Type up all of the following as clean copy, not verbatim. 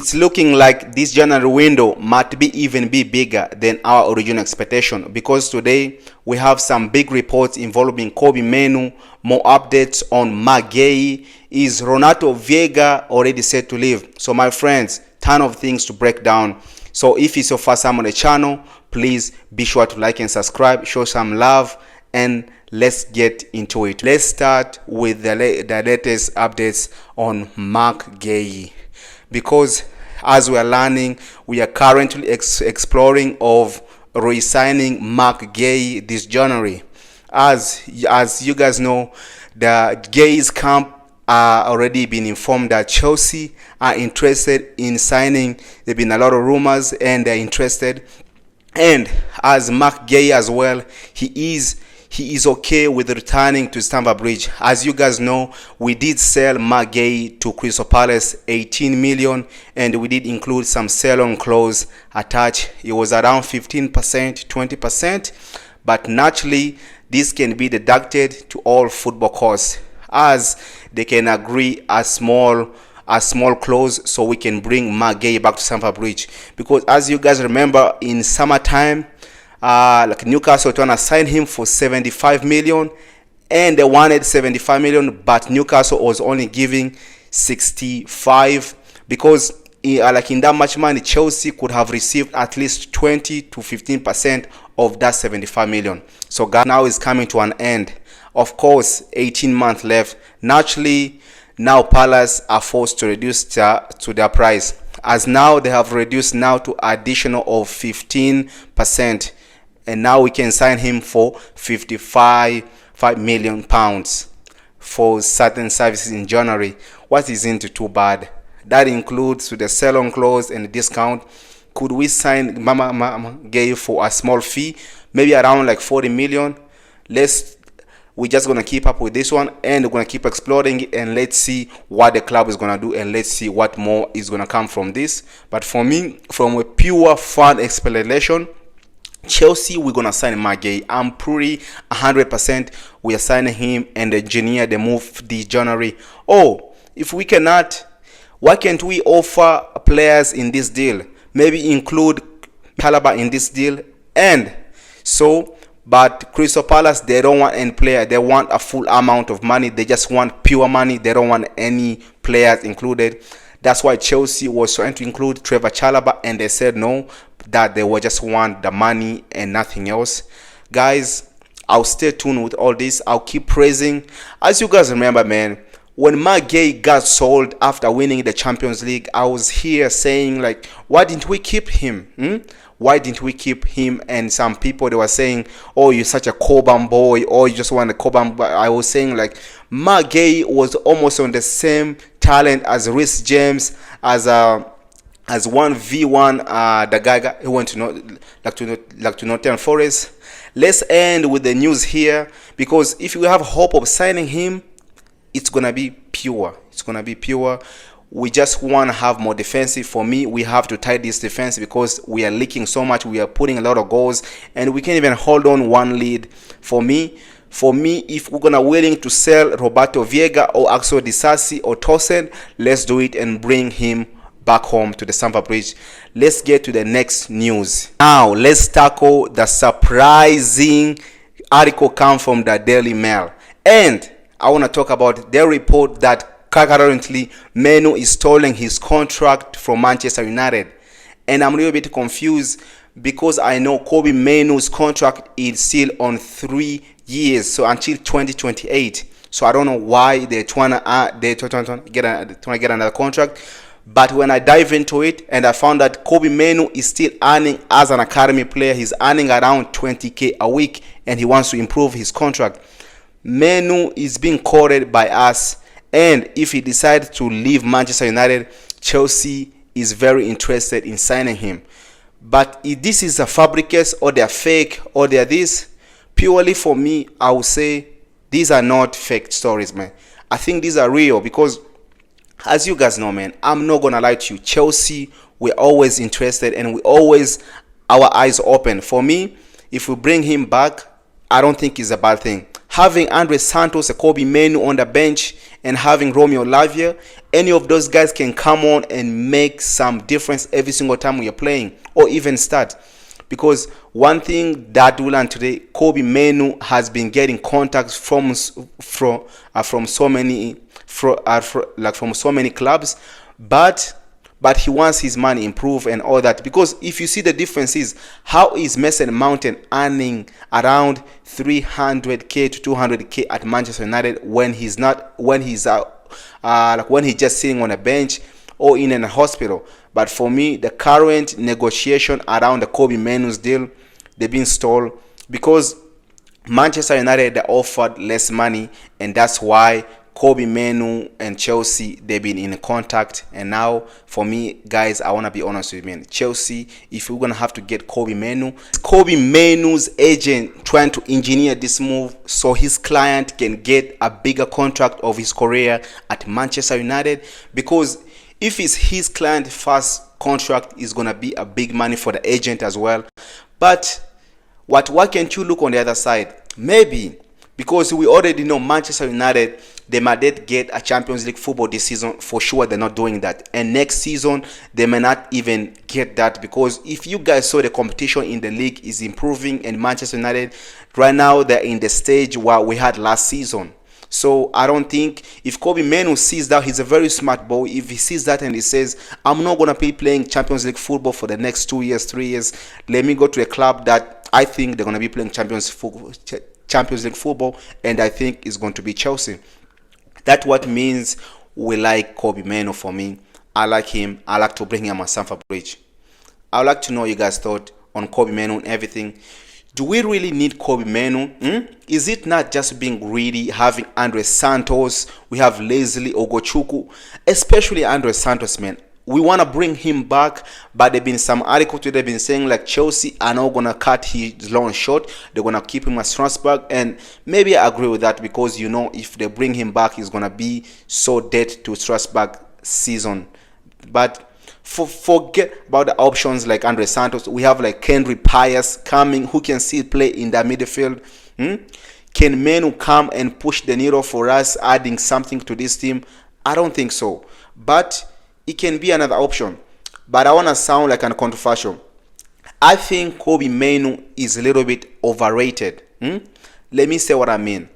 It's looking like this January window might be even be bigger than our original expectation, because today we have some big reports involving Kobbie Mainoo, more updates on Marc Guehi. Is Renato Veiga already set to leave? So my friends, ton of things to break down. So if it's your first time on the channel, please be sure to like and subscribe, show some love, and let's get into it. Let's start with the latest updates on Marc Guehi, because as we are learning, we are currently exploring of re-signing Marc Guehi this January. As you guys know, the Guehi's camp are already been informed that Chelsea are interested in signing. There have been a lot of rumors and they're interested. And as Marc Guehi as well, he is okay with returning to Stamford Bridge. As you guys know, we did sell Marc Guehi to Crystal Palace 18 million, and we did include some sell-on clause attached. It was around 15%, 20%, but naturally this can be deducted to all football costs, as they can agree a small clause so we can bring Marc Guehi back to Stamford Bridge. Because as you guys remember, in summertime, like Newcastle trying to sign him for 75 million, and they wanted 75 million, but Newcastle was only giving 65, because like in that much money, Chelsea could have received at least 20 to 15% of that 75 million. So now is coming to an end. Of course, 18 months left. Naturally, now Palace are forced to reduce to their price, as now they have reduced now to additional of 15%. And now we can sign him for 55 million pounds for certain services in January. What isn't too bad. That includes with the sell-on clause and the discount. Could we sign Marc Guehi for a small fee, maybe around like 40 million? We're just gonna keep up with this one, and we're gonna keep exploring it, and let's see what the club is gonna do, and let's see what more is gonna come from this. But for me, from a pure fun explanation, Chelsea, we're gonna sign Marc Guehi. I'm pretty 100% we are signing him and engineer the move this January. Oh, if we cannot, why can't we offer players in this deal? Maybe include Chalobah in this deal. And so, but Crystal Palace, they don't want any player. They want a full amount of money. They just want pure money. They don't want any players included. That's why Chelsea was trying to include Trevoh Chalobah, and they said no, that they will just want the money and nothing else. Guys, I'll stay tuned with all this. I'll keep praising. As you guys remember, man, when Marc Guehi got sold after winning the Champions League, I was here saying, like, why didn't we keep him? Why didn't we keep him? And some people, they were saying, oh, you're such a Kobbie boy, or you just want a Kobbie. But I was saying, like, Marc Guehi was almost on the same talent as Reece James, as 1v1, the guy who went to Nottingham Forest. Let's end with the news here, because if we have hope of signing him, it's gonna be pure. It's gonna be pure. We just want to have more defensive. For me, we have to tie this defense, because we are leaking so much. We are putting a lot of goals, and we can't even hold on one lead. For me, if we're gonna willing to sell Renato Veiga or Axel Disasi or Tosin, let's do it and bring him back home to the Stamford Bridge. Let's get to the next news. Now, let's tackle the surprising article come from the Daily Mail. And I want to talk about their report that currently Mainoo is stalling his contract from Manchester United. And I'm a little bit confused, because I know Kobbie Mainoo's contract is still on 3 years, so until 2028. So I don't know why they're trying to get another contract. But when I dive into it, and I found that Kobbie Mainoo is still earning as an academy player, he's earning around 20k a week, and he wants to improve his contract. Mainoo is being courted by us, and if he decides to leave Manchester United, Chelsea is very interested in signing him. But if this is a fabricate, or they're fake, or they're this, purely for me, I would say these are not fake stories, man. I think these are real, because as you guys know, man, I'm not gonna lie to you, Chelsea, we're always interested, and we always our eyes open. For me, if we bring him back, I don't think it's a bad thing. Having Andre Santos, a Kobbie Mainoo on the bench, and having Romeo Lavia, any of those guys can come on and make some difference every single time we are playing, or even start. Because one thing that we learned today, Kobbie Mainoo has been getting contacts from so many from so many clubs, but he wants his money improved and all that. Because if you see the difference is, how is Mason Mountain earning around 300k to 200k at Manchester United when he's just sitting on a bench or in a hospital? But for me, the current negotiation around the Kobbie Mainoo's deal, they've been stalled because Manchester United, they offered less money, and that's why Kobbie Mainoo and Chelsea, they've been in contact. And now, for me, guys, I want to be honest with you, Chelsea, if we're going to have to get Kobbie Mainoo's agent trying to engineer this move so his client can get a bigger contract of his career at Manchester United. Because if it's his client first contract, is going to be a big money for the agent as well. But why can't you look on the other side? Maybe because we already know Manchester United, they might get a Champions League football this season. For sure, they're not doing that. And next season, they may not even get that. Because if you guys saw, the competition in the league is improving. And Manchester United, right now, they're in the stage where we had last season. So I don't think, if Kobbie Mainoo sees that, he's a very smart boy. If he sees that and he says, I'm not going to be playing Champions League football for the next 2 years, 3 years. Let me go to a club that I think they're going to be playing Champions League football, and I think it's going to be Chelsea. That's what means we like Kobbie Mainoo. For me, I like him. I like to bring him on Stamford Bridge. I would like to know your guys' thought on Kobbie Mainoo and everything. Do we really need Kobbie Mainoo? Is it not just being greedy, having Andre Santos? We have Leslie Ogochukwu, especially Andre Santos, man. We want to bring him back, but there been some articles today been saying like Chelsea are not going to cut his loan short. They're going to keep him at Strasbourg, and maybe I agree with that, because you know, if they bring him back, he's going to be so dead to Strasbourg season. But forget about the options like Andre Santos. We have like Kendrick Pius coming, who can still play in the midfield. Can Mainoo come and push the needle for us, adding something to this team? I don't think so, but it can be another option. But I want to sound like a controversial. I think Kobbie Mainoo is a little bit overrated. Let me say what I mean.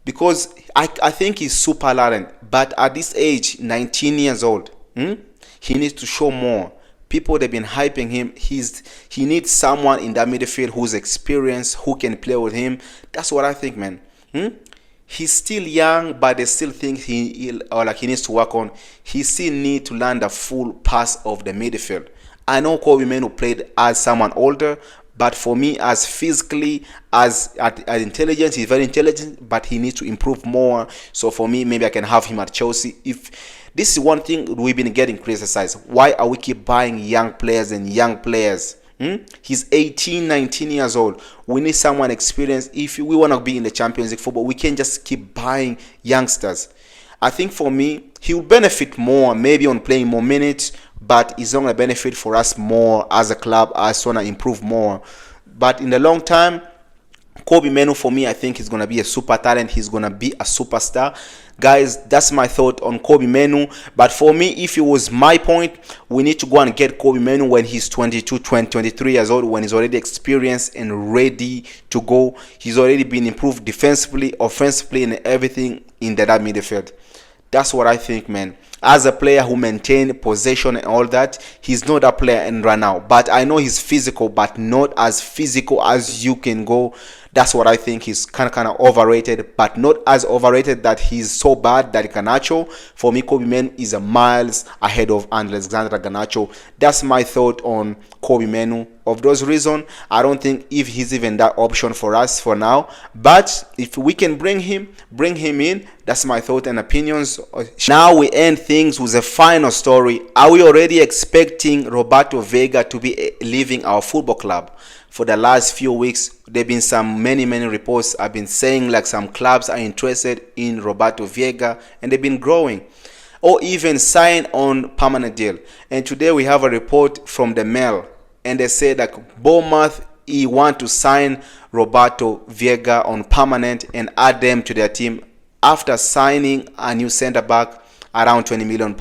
Because I think he's super talent, but at this age, 19 years old, he needs to show more. People, they've been hyping him. He needs someone in that midfield who's experienced, who can play with him. That's what I think, man. He's still young, but they still think he needs to work on. He still needs to learn the full pass of the midfield. I know Kobbie Mainoo played as someone older, but for me, as physically, as intelligence, he's very intelligent, but he needs to improve more. So for me, maybe I can have him at Chelsea. If this is one thing we've been getting criticized, why are we keep buying young players and young players? He's 18, 19 years old. We need someone experienced. If we want to be in the Champions League football, we can't just keep buying youngsters. I think for me, he will benefit more maybe on playing more minutes, but it's not going to benefit for us more as a club. I just want to improve more. But in the long time, Kobbie Mainoo, for me, I think he's going to be a super talent. He's going to be a superstar. Guys, that's my thought on Kobbie Mainoo. But for me, if it was my point, we need to go and get Kobbie Mainoo when he's 22, 23 years old, when he's already experienced and ready to go. He's already been improved defensively, offensively, and everything in that midfield. That's what I think, man. As a player who maintains possession and all that, he's not a player in right now. But I know he's physical, but not as physical as you can go. That's what I think. He's kind of overrated, but not as overrated that he's so bad that Garnacho. For me, Kobbie Mainoo is a miles ahead of Alexander Garnacho. That's my thought on Kobbie Mainoo. Of those reasons, I don't think if he's even that option for us for now. But if we can bring him in. That's my thought and opinions. Now we end things with a final story. Are we already expecting Renato Veiga to be leaving our football club? For the last few weeks, there have been many reports. I've been saying like some clubs are interested in Renato Veiga, and they've been growing, or even sign on permanent deal. And today we have a report from the Mail, and they say that Bournemouth he want to sign Renato Veiga on permanent and add them to their team after signing a new center back around £20 million.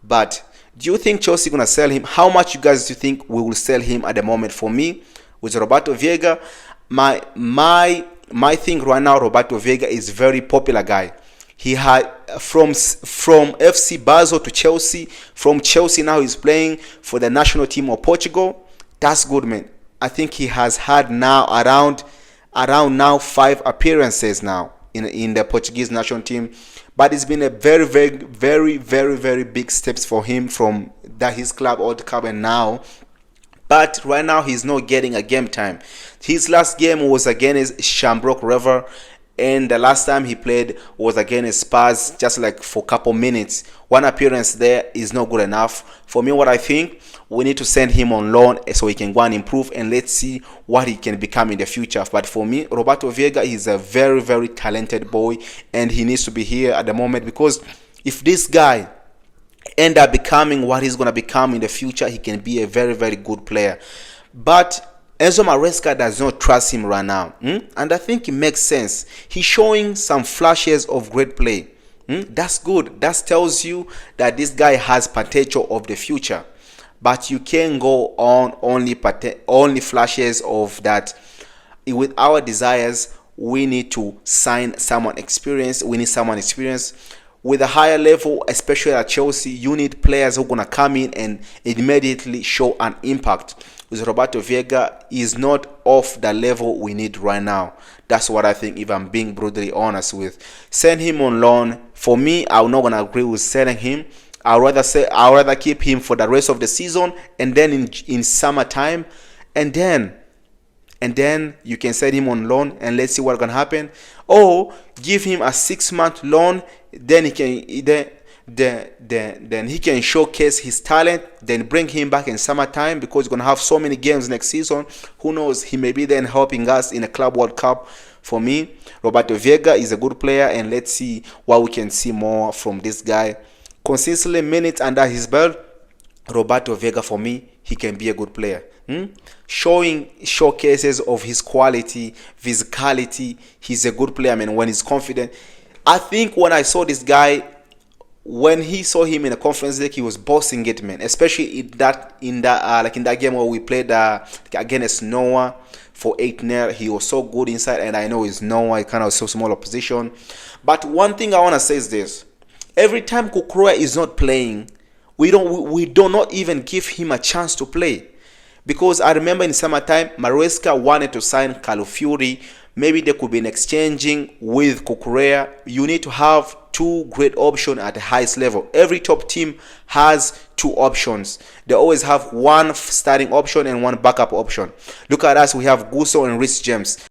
But do you think Chelsea gonna sell him? How much you guys do you think we will sell him at the moment? For me, with Renato Veiga, my thing right now, Renato Veiga is very popular guy. He had from FC Basel to Chelsea. From Chelsea now he's playing for the national team of Portugal. That's good, man. I think he has had now around now 5 appearances now in the Portuguese national team. But it's been a very big steps for him from his club Old Club and now. But right now he's not getting a game time. His last game was against Shamrock Rovers, and the last time he played was against Spurs, just like for a couple minutes. One appearance there is not good enough. For me, what I think, we need to send him on loan so he can go and improve, and let's see what he can become in the future. But for me, Renato Veiga is a very talented boy, and he needs to be here at the moment, because if this guy end up becoming what he's going to become in the future, he can be a very good player. But Enzo Maresca does not trust him right now, and I think it makes sense. He's showing some flashes of great play. That's good. That tells you that this guy has potential of the future. But you can't go on only flashes of that. With our desires, we need to sign someone experienced. We need someone experienced with a higher level, especially at Chelsea. You need players who are gonna come in and immediately show an impact. With Renato Veiga, is not off the level we need right now. That's what I think, if I'm being brutally honest with. Send him on loan. For me, I'm not gonna agree with selling him. I'd rather keep him for the rest of the season, and then in summertime, and then you can send him on loan and let's see what's gonna happen. Or give him a 6-month loan, then he can then he can showcase his talent, then bring him back in summertime, because we're gonna have so many games next season. Who knows, he may be then helping us in a Club World Cup. For me, Renato Veiga is a good player, and let's see what we can see more from this guy. Consistently minutes under his belt, Renato Veiga, for me, he can be a good player. Showing showcases of his quality, physicality. He's a good player, man. When he's confident, I think when I saw this guy, when he saw him in a conference league, he was bossing it, man. Especially in that game where we played against Noah for 8-0. He was so good inside, and I know it's Noah, kind of so small opposition. But one thing I want to say is this: every time Cucurella is not playing, we do not even give him a chance to play. Because I remember in summertime, Maresca wanted to sign Calafiori. Maybe they could be exchanging with Cucurella. You need to have 2 great options at the highest level. Every top team has 2 options. They always have one starting option and one backup option. Look at us, we have Gusto and Rhys James.